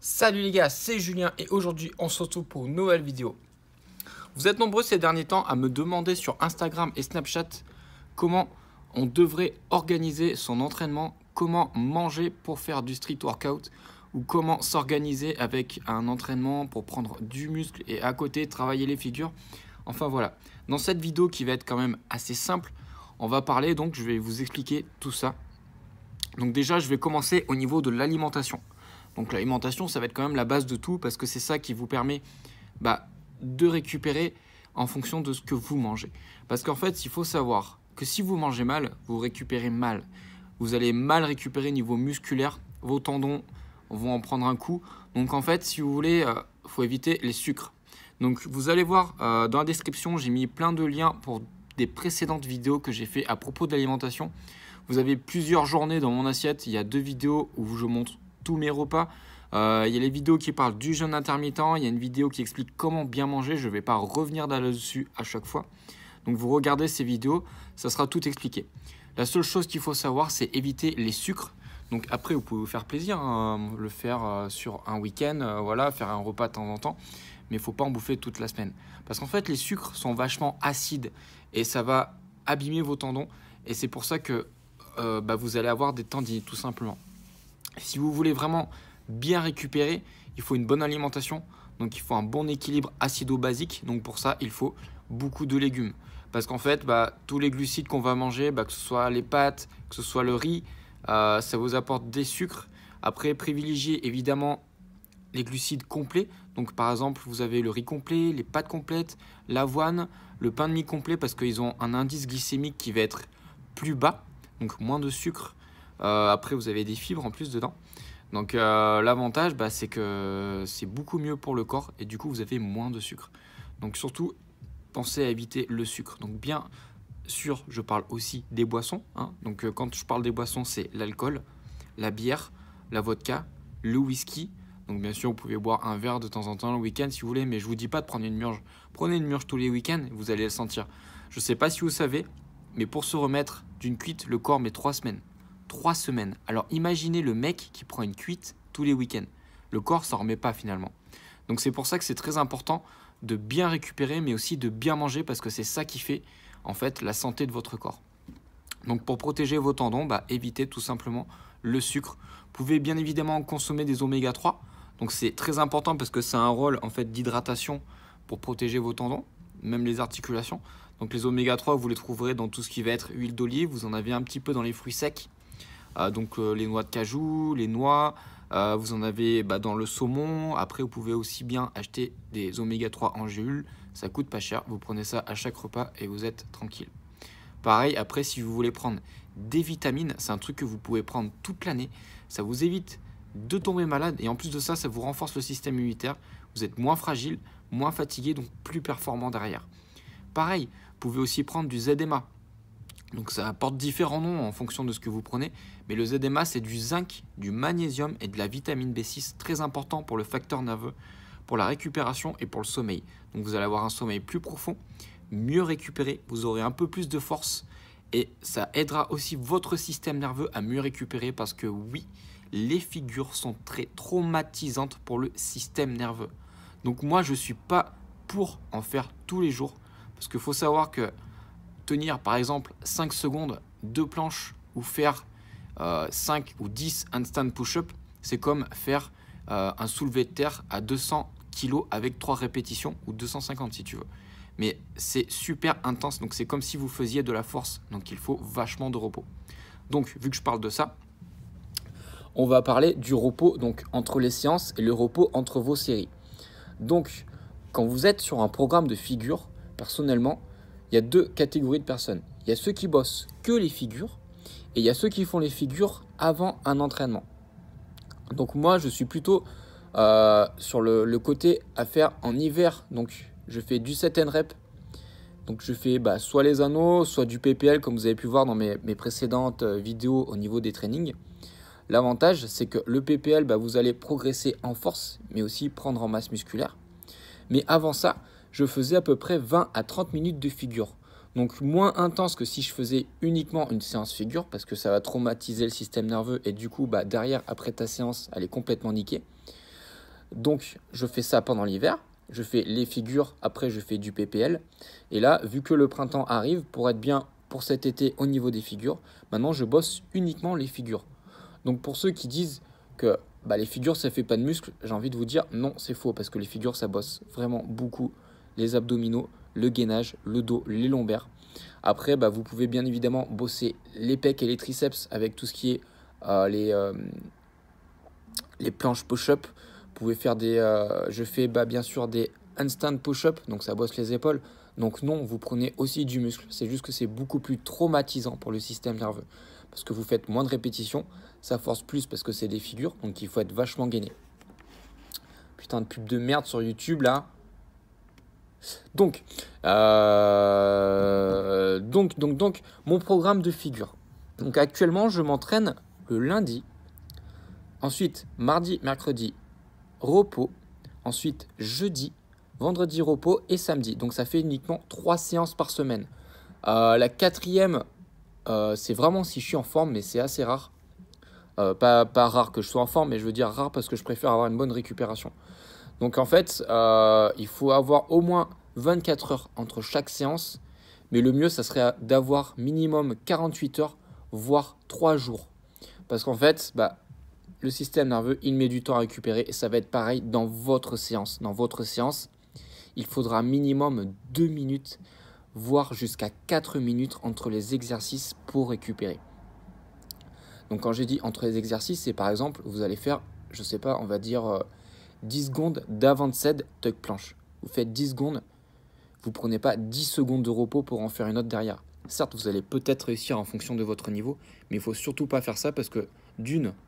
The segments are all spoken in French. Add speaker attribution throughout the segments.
Speaker 1: Salut les gars, c'est Julien et aujourd'hui on se retrouve pour une nouvelle vidéo. Vous êtes nombreux ces derniers temps à me demander sur Instagram et Snapchat comment on devrait organiser son entraînement, comment manger pour faire du street workout ou comment s'organiser avec un entraînement pour prendre du muscle et à côté travailler les figures. Enfin voilà, dans cette vidéo qui va être quand même assez simple, on va parler donc je vais vous expliquer tout ça. Donc déjà je vais commencer au niveau de l'alimentation. Donc l'alimentation, ça va être quand même la base de tout parce que c'est ça qui vous permet de récupérer en fonction de ce que vous mangez. Parce qu'en fait, il faut savoir que si vous mangez mal, vous récupérez mal. Vous allez mal récupérer niveau musculaire, vos tendons vont en prendre un coup. Donc en fait, si vous voulez, il faut éviter les sucres. Donc vous allez voir dans la description, j'ai mis plein de liens pour des précédentes vidéos que j'ai fait à propos de l'alimentation. Vous avez plusieurs journées dans mon assiette, il y a 2 vidéos où je montre tous mes repas. Il y a les vidéos qui parlent du jeûne intermittent, il y a une vidéo qui explique comment bien manger, je ne vais pas revenir là-dessus à chaque fois. Donc vous regardez ces vidéos, ça sera tout expliqué. La seule chose qu'il faut savoir, c'est éviter les sucres. Donc après, vous pouvez vous faire plaisir, le faire sur un week-end, voilà, faire un repas de temps en temps, mais il ne faut pas en bouffer toute la semaine. Parce qu'en fait, les sucres sont vachement acides et ça va abîmer vos tendons et c'est pour ça que vous allez avoir des tendinites tout simplement. Si vous voulez vraiment bien récupérer, il faut une bonne alimentation. Donc il faut un bon équilibre acido-basique. Donc pour ça, il faut beaucoup de légumes. Parce qu'en fait, tous les glucides qu'on va manger, que ce soit les pâtes, que ce soit le riz, ça vous apporte des sucres. Après, privilégiez évidemment les glucides complets. Donc par exemple, vous avez le riz complet, les pâtes complètes, l'avoine, le pain de mie complet parce qu'ils ont un indice glycémique qui va être plus bas, donc moins de sucre. Après, vous avez des fibres en plus dedans. Donc l'avantage, c'est que c'est beaucoup mieux pour le corps et du coup, vous avez moins de sucre. Donc surtout, pensez à éviter le sucre. Donc bien sûr, je parle aussi des boissons. Donc quand je parle des boissons, c'est l'alcool, la bière, la vodka, le whisky. Donc bien sûr, vous pouvez boire un verre de temps en temps le week-end si vous voulez, mais je ne vous dis pas de prendre une murge. Prenez une murge tous les week-ends, vous allez le sentir. Je ne sais pas si vous savez, mais pour se remettre d'une cuite, le corps met 3 semaines. 3 semaines. Alors imaginez le mec qui prend une cuite tous les week-ends. Le corps s'en remet pas finalement. Donc c'est pour ça que c'est très important de bien récupérer mais aussi de bien manger parce que c'est ça qui fait en fait la santé de votre corps. Donc pour protéger vos tendons, évitez tout simplement le sucre. Vous pouvez bien évidemment consommer des oméga 3. Donc c'est très important parce que ça a un rôle en fait d'hydratation pour protéger vos tendons, même les articulations. Donc les oméga 3, vous les trouverez dans tout ce qui va être huile d'olive, vous en avez un petit peu dans les fruits secs. Donc les noix de cajou, les noix, vous en avez dans le saumon. Après, vous pouvez aussi bien acheter des oméga 3 en gélules. Ça coûte pas cher. Vous prenez ça à chaque repas et vous êtes tranquille. Pareil, après, si vous voulez prendre des vitamines, c'est un truc que vous pouvez prendre toute l'année. Ça vous évite de tomber malade et en plus de ça, ça vous renforce le système immunitaire. Vous êtes moins fragile, moins fatigué, donc plus performant derrière. Pareil, vous pouvez aussi prendre du ZMA. Donc ça apporte différents noms en fonction de ce que vous prenez, mais le ZMA c'est du zinc, du magnésium et de la vitamine B6, très important pour le facteur nerveux, pour la récupération et pour le sommeil. Donc vous allez avoir un sommeil plus profond, mieux récupéré, vous aurez un peu plus de force et ça aidera aussi votre système nerveux à mieux récupérer parce que oui, les figures sont très traumatisantes pour le système nerveux. Donc moi je ne suis pas pour en faire tous les jours parce qu'il faut savoir que tenir par exemple 5 secondes, 2 planches ou faire 5 ou 10 handstand push-up, c'est comme faire un soulevé de terre à 200 kg avec 3 répétitions ou 250 si tu veux. Mais c'est super intense, donc c'est comme si vous faisiez de la force, donc il faut vachement de repos. Donc vu que je parle de ça, on va parler du repos donc entre les séances et le repos entre vos séries. Donc quand vous êtes sur un programme de figure, personnellement, il y a 2 catégories de personnes. Il y a ceux qui bossent que les figures et il y a ceux qui font les figures avant un entraînement. Donc moi, je suis plutôt sur le côté à faire en hiver. Donc je fais du set and rep. Donc je fais soit les anneaux, soit du PPL comme vous avez pu voir dans mes précédentes vidéos au niveau des trainings. L'avantage, c'est que le PPL, vous allez progresser en force, mais aussi prendre en masse musculaire. Mais avant ça, je faisais à peu près 20 à 30 minutes de figure. Donc moins intense que si je faisais uniquement une séance figure parce que ça va traumatiser le système nerveux et du coup derrière après ta séance elle est complètement niquée. Donc, je fais ça pendant l'hiver. Je fais les figures, après je fais du PPL. Et là, vu que le printemps arrive, pour être bien pour cet été au niveau des figures, maintenant je bosse uniquement les figures. Donc pour ceux qui disent que les figures ça fait pas de muscles, j'ai envie de vous dire non, c'est faux, parce que les figures ça bosse vraiment beaucoup les abdominaux, le gainage, le dos, les lombaires. Après, vous pouvez bien évidemment bosser les pecs et les triceps avec tout ce qui est les planches push-up. Vous pouvez faire je fais bien sûr des handstand push-up, donc ça bosse les épaules. Donc non, vous prenez aussi du muscle. C'est juste que c'est beaucoup plus traumatisant pour le système nerveux. Parce que vous faites moins de répétitions, ça force plus parce que c'est des figures, donc il faut être vachement gainé. Putain de pub de merde sur YouTube là. Donc, mon programme de figures. Donc actuellement, je m'entraîne le lundi. Ensuite, mardi, mercredi, repos. Ensuite, jeudi, vendredi, repos et samedi. Donc ça fait uniquement 3 séances par semaine. La quatrième, c'est vraiment si je suis en forme, mais c'est assez rare. Pas rare que je sois en forme, mais je veux dire rare parce que je préfère avoir une bonne récupération. Donc en fait, il faut avoir au moins 24 heures entre chaque séance. Mais le mieux, ça serait d'avoir minimum 48 heures, voire 3 jours. Parce qu'en fait, le système nerveux, il met du temps à récupérer. Et ça va être pareil dans votre séance. Dans votre séance, il faudra minimum 2 minutes, voire jusqu'à 4 minutes entre les exercices pour récupérer. Donc quand j'ai dit entre les exercices, c'est par exemple, vous allez faire, je sais pas, on va dire 10 secondes d'avanced tuck planche. Vous faites 10 secondes, vous prenez pas 10 secondes de repos pour en faire une autre derrière. Certes, vous allez peut-être réussir en fonction de votre niveau, mais il faut surtout pas faire ça parce que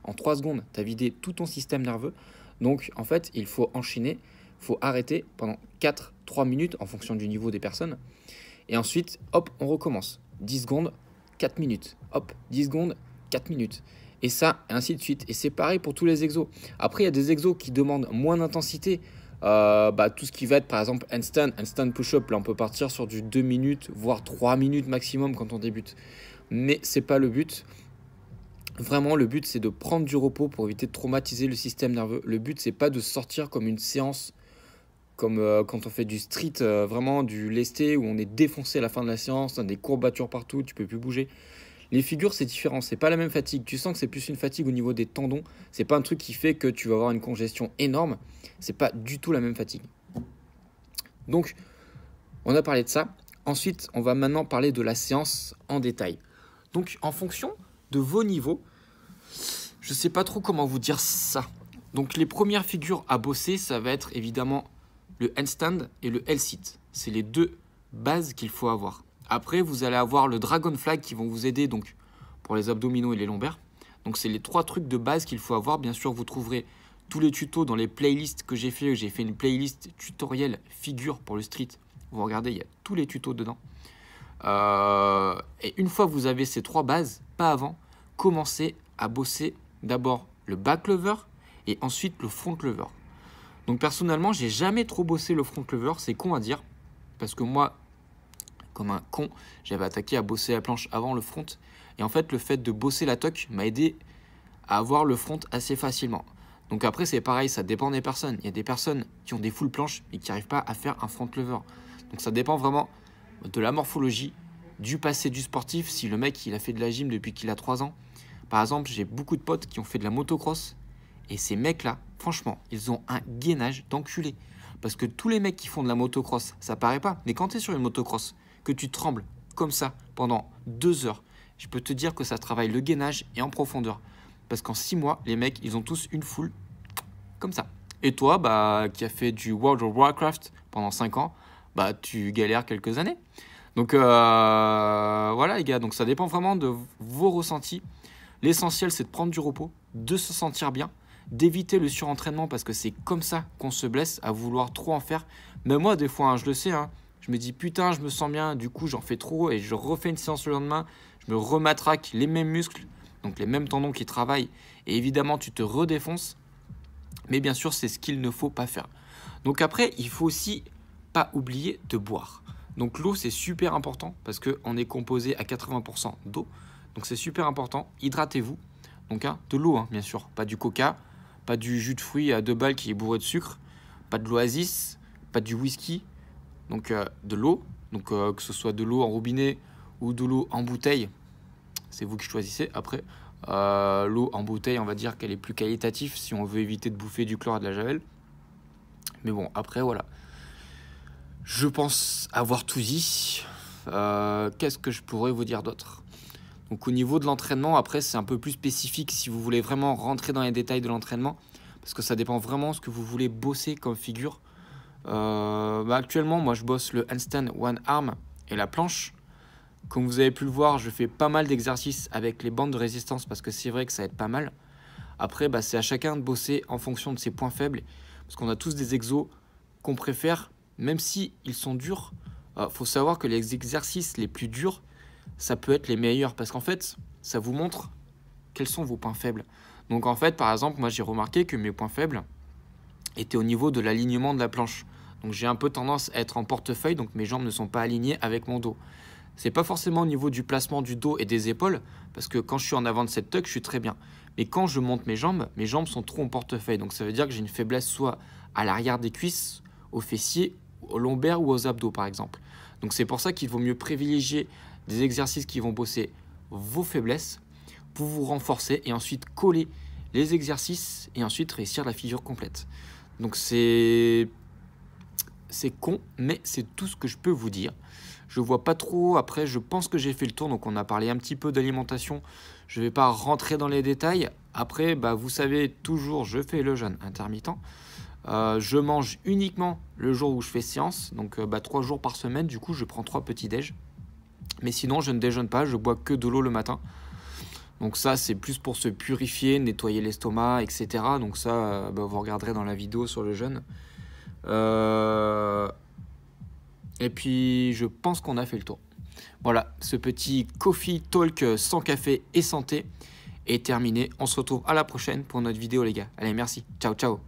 Speaker 1: en 3 secondes, tu as vidé tout ton système nerveux. Donc en fait, il faut enchaîner, il faut arrêter pendant 3 minutes en fonction du niveau des personnes. Et ensuite, hop, on recommence. 10 secondes, 4 minutes. Hop, 10 secondes, 4 minutes. Et ça, et ainsi de suite. Et c'est pareil pour tous les exos. Après, il y a des exos qui demandent moins d'intensité. Tout ce qui va être, par exemple, handstand push-up. Là, on peut partir sur du 2 minutes, voire 3 minutes maximum quand on débute. Mais c'est pas le but. Vraiment, le but, c'est de prendre du repos pour éviter de traumatiser le système nerveux. Le but, c'est pas de sortir comme une séance, comme quand on fait du street, vraiment du lesté, où on est défoncé à la fin de la séance, on a des courbatures partout, tu peux plus bouger. Les figures, c'est différent, c'est pas la même fatigue. Tu sens que c'est plus une fatigue au niveau des tendons. C'est pas un truc qui fait que tu vas avoir une congestion énorme. C'est pas du tout la même fatigue. Donc, on a parlé de ça. Ensuite, on va maintenant parler de la séance en détail. Donc, en fonction de vos niveaux, je sais pas trop comment vous dire ça. Donc, les premières figures à bosser, ça va être évidemment le handstand et le L-sit. C'est les deux bases qu'il faut avoir. Après, vous allez avoir le dragon fly qui vont vous aider donc pour les abdominaux et les lombaires. Donc, c'est les 3 trucs de base qu'il faut avoir. Bien sûr, vous trouverez tous les tutos dans les playlists que j'ai fait. J'ai fait une playlist tutoriel figure pour le street. Vous regardez, il y a tous les tutos dedans. Et une fois que vous avez ces 3 bases, pas avant, commencez à bosser d'abord le back lever et ensuite le front lever. Donc, personnellement, j'ai jamais trop bossé le front lever. C'est con à dire parce que moi, comme un con, j'avais attaqué à bosser la planche avant le front. Et en fait, le fait de bosser la tuck m'a aidé à avoir le front assez facilement. Donc après, c'est pareil, ça dépend des personnes. Il y a des personnes qui ont des full planches et qui n'arrivent pas à faire un front lever. Donc ça dépend vraiment de la morphologie, du passé du sportif. Si le mec, il a fait de la gym depuis qu'il a 3 ans. Par exemple, j'ai beaucoup de potes qui ont fait de la motocross. Et ces mecs-là, franchement, ils ont un gainage d'enculé. Parce que tous les mecs qui font de la motocross, ça paraît pas. Mais quand tu es sur une motocross, que tu trembles comme ça pendant 2 heures, je peux te dire que ça travaille le gainage et en profondeur. Parce qu'en 6 mois, les mecs, ils ont tous une foule comme ça. Et toi, qui as fait du World of Warcraft pendant 5 ans, tu galères quelques années. Donc voilà les gars, donc ça dépend vraiment de vos ressentis. L'essentiel, c'est de prendre du repos, de se sentir bien, d'éviter le surentraînement parce que c'est comme ça qu'on se blesse à vouloir trop en faire. Mais moi, des fois, je le sais, je me dis putain, je me sens bien, du coup, j'en fais trop et je refais une séance le lendemain. Je me rematraque les mêmes muscles, donc les mêmes tendons qui travaillent. Et évidemment, tu te redéfonces. Mais bien sûr, c'est ce qu'il ne faut pas faire. Donc après, il faut aussi pas oublier de boire. Donc l'eau, c'est super important parce qu'on est composé à 80% d'eau. Donc c'est super important. Hydratez-vous. Donc de l'eau, bien sûr. Pas du coca, pas du jus de fruits à 2 balles qui est bourré de sucre, pas de l'Oasis, pas du whisky, donc de l'eau, donc que ce soit de l'eau en robinet ou de l'eau en bouteille, c'est vous qui choisissez. Après, l'eau en bouteille, on va dire qu'elle est plus qualitative si on veut éviter de bouffer du chlore et de la javel. Mais bon, après, voilà. Je pense avoir tout dit. Qu'est-ce que je pourrais vous dire d'autre? Donc au niveau de l'entraînement, après, c'est un peu plus spécifique si vous voulez vraiment rentrer dans les détails de l'entraînement, parce que ça dépend vraiment de ce que vous voulez bosser comme figure. Actuellement, moi, je bosse le handstand one arm et la planche. Comme vous avez pu le voir, je fais pas mal d'exercices avec les bandes de résistance parce que c'est vrai que ça aide pas mal. Après, c'est à chacun de bosser en fonction de ses points faibles, parce qu'on a tous des exos qu'on préfère, même si ils sont durs. Faut savoir que les exercices les plus durs, ça peut être les meilleurs, parce qu'en fait, ça vous montre quels sont vos points faibles. Donc en fait, par exemple, moi j'ai remarqué que mes points faibles étaient au niveau de l'alignement de la planche. Donc j'ai un peu tendance à être en portefeuille, donc mes jambes ne sont pas alignées avec mon dos. C'est pas forcément au niveau du placement du dos et des épaules, parce que quand je suis en avant de cette tuck, je suis très bien. Mais quand je monte mes jambes sont trop en portefeuille. Donc ça veut dire que j'ai une faiblesse soit à l'arrière des cuisses, aux fessiers, aux lombaires ou aux abdos par exemple. Donc c'est pour ça qu'il vaut mieux privilégier des exercices qui vont bosser vos faiblesses pour vous renforcer et ensuite coller les exercices et ensuite réussir la figure complète. Donc c'est con, mais c'est tout ce que je peux vous dire. Je vois pas trop, après je pense que j'ai fait le tour, donc on a parlé un petit peu d'alimentation. Je vais pas rentrer dans les détails. Après, vous savez, toujours je fais le jeûne intermittent. Je mange uniquement le jour où je fais séance, donc 3 jours par semaine, du coup je prends 3 petits déj. Mais sinon je ne déjeune pas, je bois que de l'eau le matin. Donc ça c'est plus pour se purifier, nettoyer l'estomac, etc. Donc ça vous regarderez dans la vidéo sur le jeûne. Et puis je pense qu'on a fait le tour. Voilà, ce petit coffee talk sans café et santé est terminé. On se retrouve à la prochaine pour notre vidéo les gars. Allez, merci, ciao ciao.